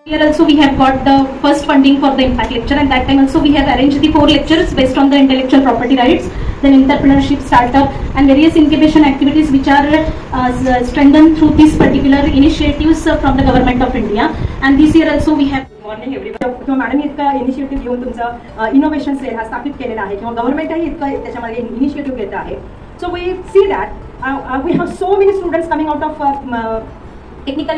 Here also we have got the first funding for the impact lecture, and that time also we have arranged the 4 lectures based on the intellectual property rights, then entrepreneurship, startup and various incubation activities which are strengthened through these particular initiatives from the government of India. And this year also we have morning everyone. Madam इतका initiative घेऊन तुमचा innovation cell हा स्थापित केलेला आहे किंवा गव्हर्नमेंटही इतकं त्याच्यामध्ये इनिशिएटिव्ह घेत आहे. So we see that we have so many students coming out of technical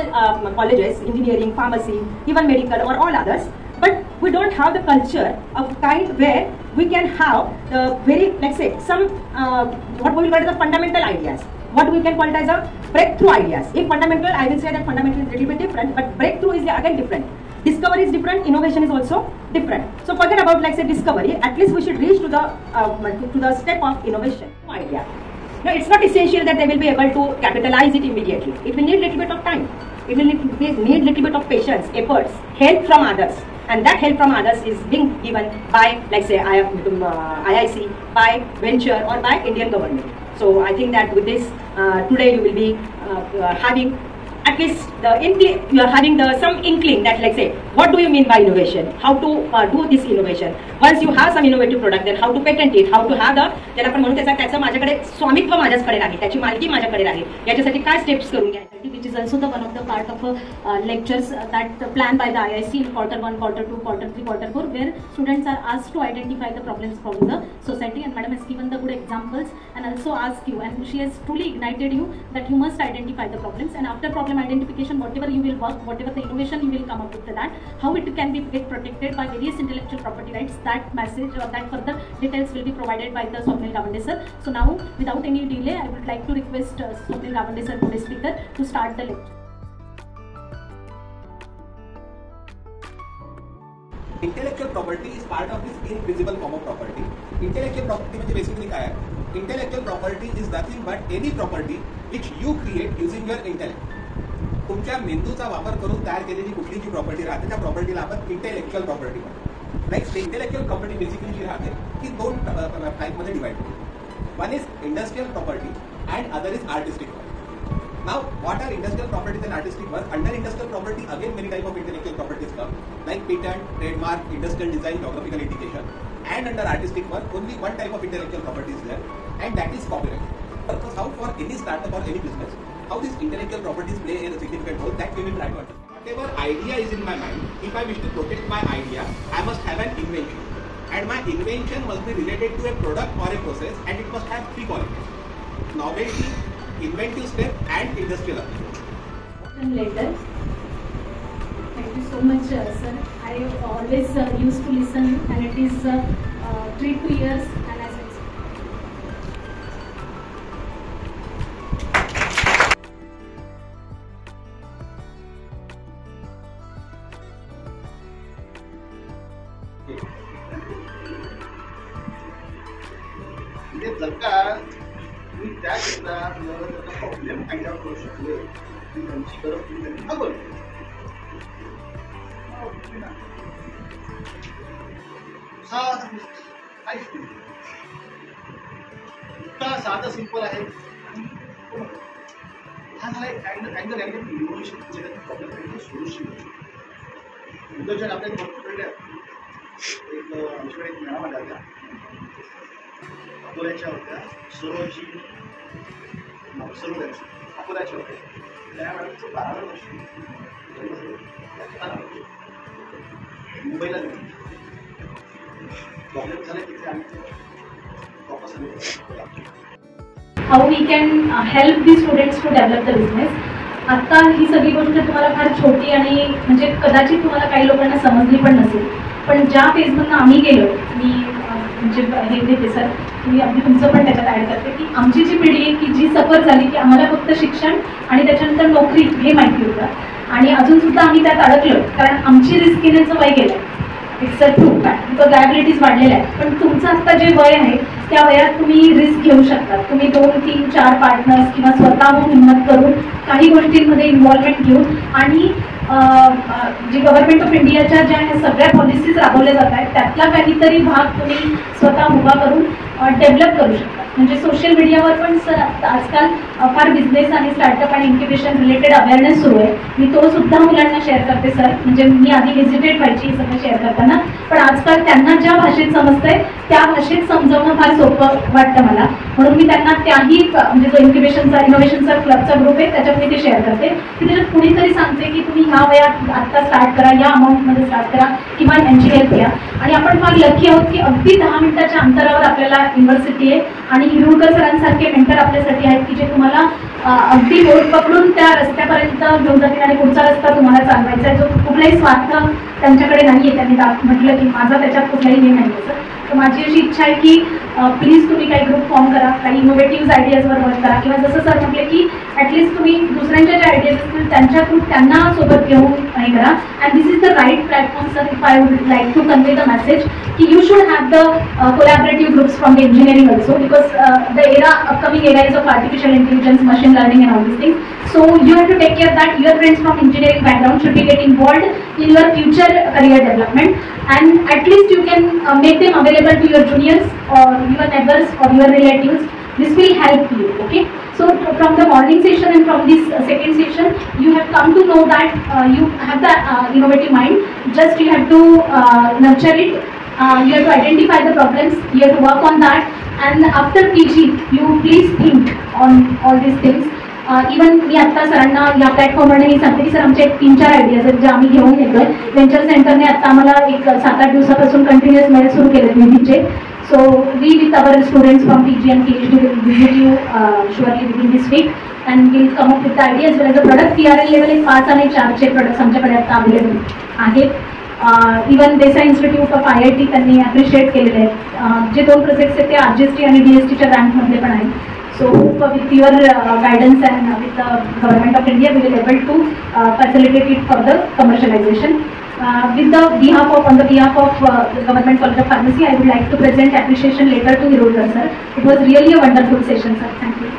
colleges, engineering, pharmacy, even medical or all others, but we don't have the culture of kind where we can have the very, let's say, some what we will call the fundamental ideas, what we can call it as a breakthrough ideas. If fundamental, I will say that fundamental is a little bit different, but breakthrough is again different. Discovery is different, innovation is also different. So forget about, like, say, discovery. At least we should reach to the step of innovation idea. No, it's not essential that they will be able to capitalize it immediately. It will need little bit of time. It will need little bit of patience, efforts, help from others, and that help from others is being given by, like, say, IIC, by venture or by Indian government. So I think that with this today you will be having at least you are having some inkling that, like, say, what do you mean by innovation, how to do this innovation. Once you have some innovative product, then how to patent it, how to have ज्याला आपण म्हणू त्याचं माझ्याकडे स्वामित्व माझ्याकडे राहील, त्याची मालकी माझ्याकडे राहील, याच्यासाठी काय स्टेप्स करून घ्यायचे. which is also the one of the part of lectures that planned by the IIC in Q1, Q2, Q3, Q4, where students are asked to identify the problems from the society, and madam has given the good examples and also asked you, and she has truly ignited you that you must identify the problems, and after problem identification, whatever you will work, whatever the innovation you will come up with that, how it can be get protected by various intellectual property rights. That message or that further details will be provided by the Swapnil Gawande sir. So now, without any delay, I would like to request Swapnil Gawande sir, today's speaker, to start the lecture. Intellectual property is part of this invisible form of property. Intellectual property म्हणजे basically काय आहे? Intellectual property is nothing but any property which you create using your intellect. तुमच्या मेंदूचा वापर करून तयार केलेली कुठली जी प्रॉपर्टी राहते त्या प्रॉपर्टीला आपण इंटेलेक्च्युअल प्रॉपर्टी म्हणतो. नेक्स्ट, इंटेलेक्च्युअल प्रॉपर्टी बेसिकली जी राहते ती 2 टाईपमध्ये डिवाइड होते. One is industrial property and other is artistic work. Now, what are industrial properties and artistic work? Under industrial property, again, many type of intellectual properties come, like patent, trademark, industrial design, geographical indication. And under artistic work, only one type of intellectual property is there, and that is copyright. Because how for any startup or any business, how these intellectual properties play a significant role, that we will try to understand. Whatever idea is in my mind, if I wish to protect my idea, I must have an invention. And my invention must be related to a product or a process, and it must have 3 qualities: novelty, inventive step and industrial application. Later. Thank you so much, sir. I always used to listen, and it is treat to ears and as well. मी त्या क्षेत्रात त्याचा problem find out करू शकले की त्यांची गरज तुम्ही त्यांनी भागवली. इतका साधं सिंपल आहे. हा झाला एक अँगल इनोव्हेशन प्रॉब्लेम सोल्युशन. उद्योजन आपल्याला भरपूर वेगळ्या एक आमच्याकडे एक मॅडम आल्या होत्या, अकोल्याच्या होत्या, सरोजी अकोल्याच्या होत्या. त्या मॅडमचं 12 वर्ष मुंबईला गेली. प्रॉब्लेम झाला तिथे आम्ही वापस आलो. How we can help the students to develop the business. आता ही सगळी गोष्ट तुम्हाला फार छोटी आणि म्हणजे कदाचित तुम्हाला काही लोकांना समजली पण नसेल, पण ज्या फेजमधून आम्ही गेलो, मी म्हणजे हे देते सर, मी अगदी तुमचं पण त्याच्यात ॲड करते की आमची जी पिढी आहे की जी सफर झाली की आम्हाला फक्त शिक्षण आणि त्याच्यानंतर नोकरी हे माहिती होतं, आणि अजूनसुद्धा आम्ही त्यात अडकलो कारण आमची रिस्क घेण्याचं वय गेलं. It's a true fact, because liabilities वाढलेल्या आहेत. पण तुमचं आता जे वय आहे त्या वयात तुम्ही रिस्क घेऊ शकता. तुम्ही 2, 3, 4 पार्टनर्स किंवा स्वतःहून हिंमत करून काही गोष्टींमध्ये इन्व्हॉल्वमेंट घेऊन आणि जे गव्हर्नमेंट ऑफ इंडियाच्या ज्या सगळ्या पॉलिसीज राबवल्या जात आहेत त्यातला काहीतरी भाग तुम्ही स्वतः उभा करून डेव्हलप करू शकता. म्हणजे सोशल मीडियावर पण सर आजकाल फार बिझनेस आणि स्टार्टअप आणि इन्क्युबेशन रिलेटेड अवेअरनेस सुरू आहे. मी तो सुद्धा मुलांना शेअर करते सर. म्हणजे मी आधी हेजिटेट व्हायची हे सगळं शेअर करताना, पण आजकाल त्यांना ज्या भाषेत समजतंय त्या भाषेत समजावणं फार सोपं वाटतं मला. म्हणून मी त्यांना त्याही म्हणजे जो इनोव्हेशनचा क्लबचा ग्रुप आहे त्याच्यात मी ते शेअर करते की त्याच्यात कुणीतरी सांगते की तुम्ही ह्या वयात आत्ता स्टार्ट करा, या अमाऊंटमध्ये स्टार्ट करा किंवा यांची हेल्प घ्या. आणि आपण फार लकी आहोत की अगदी 10 मिनिटाच्या अंतरावर आपल्याला युनिव्हर्सिटी आहे आणि हिरुळकर सरांसारखे मेंटर आपल्यासाठी आहेत की जे तुम्हाला अगदी बोट पकडून त्या रस्त्यापर्यंत घेऊन जातील आणि पुढचा रस्ता तुम्हाला चालवायचा आहे, जो कुठलाही स्वार्थ त्यांच्याकडे नाही आहे. त्यांनी म्हटलं की माझा त्याच्यात कुठलाही हे नाही आहे. तर माझी अशी इच्छा आहे की प्लीज तुम्ही काही ग्रुप फॉर्म करा, काही इनोव्हेटिव्ह आयडियाजवर वर्क करा, किंवा जसं सर म्हटले की ॲटलिस्ट तुम्ही दुसऱ्यांच्या ज्या आयडियाज असतील त्यांच्या थ्रू त्यांना सोबत घेऊन हे करा. And this is the right platform sir if I would like to convey the message की you should have the collaborative groups from the engineering also, because the upcoming era is of artificial intelligence, machine learning and all these things. So you have to take care that your friends from engineering background should be getting involved in your future career development, and at least you can make them available to your juniors or your neighbors or your relatives. This will help you, okay? So from the morning session and from this second session, you have come to know that you have the innovative mind. Just you have to nurture it. You have to identify the problems. You have to work on that. And after PG, you please think on all these things. Even मी आत्ता सरांना या प्लॅटफॉर्मवर मी सांगते की sir आमचे 3-4 ideas आहेत ज्या आम्ही घेऊन येतोय. व्हेंचर सेंटरने आत्ता आम्हाला एक 7-8 दिवसापासून कंटिन्युअस मेल सुरू केलेत निधीचे. So we with our students from PG and PhD will visit you surely within this week and we'll come up with the idea as well as the product. TRL level 5 आणि 4चे products आमच्याकडे आता available आहेत. Even Desai institute of IIT त्यांनी appreciate केलेले आहेत. जे 2 projects आहेत ते RGST आणि DSTच्या रँकमधले पण आहेत. So with your guidance and with the government of India, we will able to facilitate it for the commercialization. On the behalf of the Government College of Pharmacy, I would like to present appreciation letter to Hirulkar sir. It was really a wonderful session, sir. Thank you.